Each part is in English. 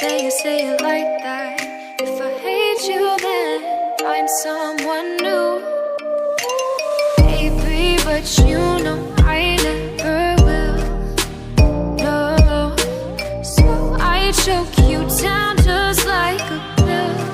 say it like that. If I hate you, then find someone new. Baby, but you know I never will. No, so I choke you down just like a pill.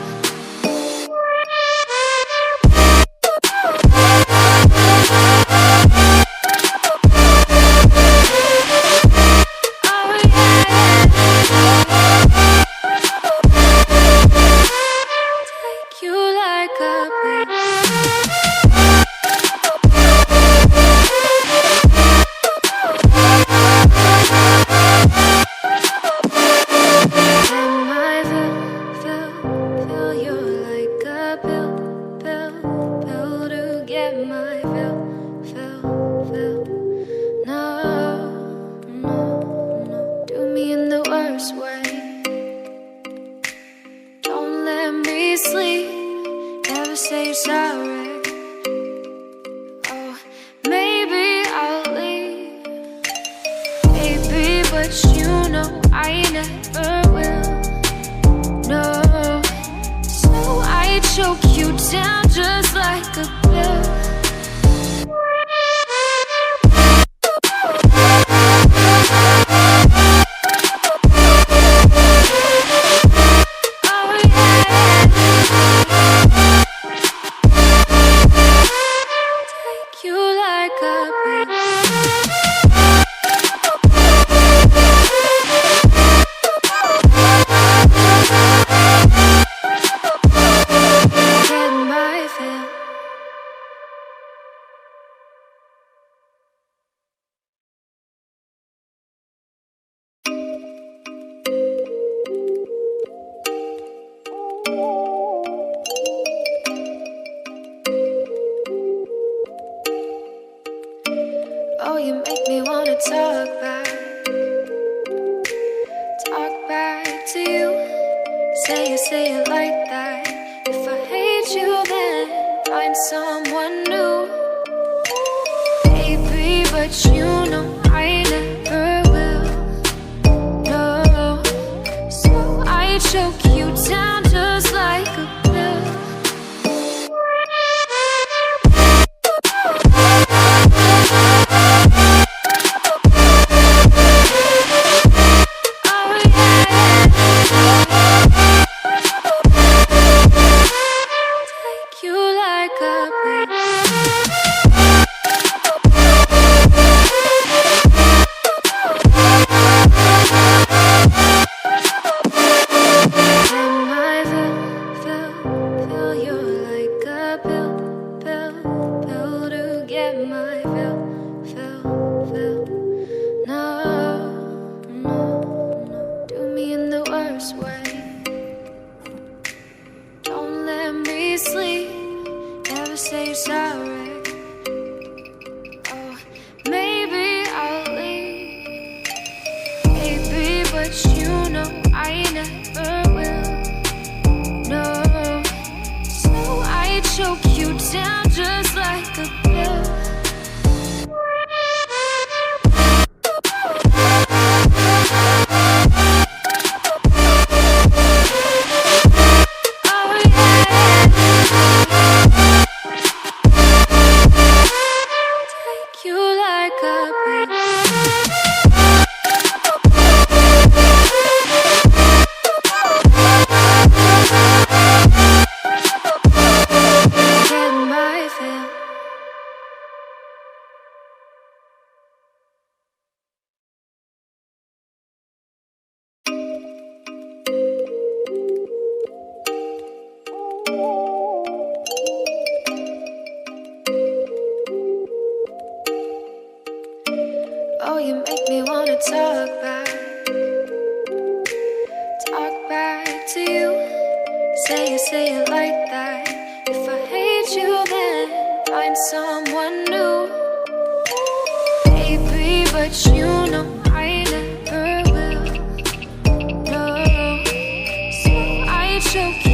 Oh, you make me wanna talk back to you. Say it like that. If I hate you, then find someone new. Baby, but you know I never will. No, so I choke you down just like a pill. Oh, you make me wanna talk back to you. Say it like that. If I hate you, then find someone new. Baby, but you know I never will. No, so I choke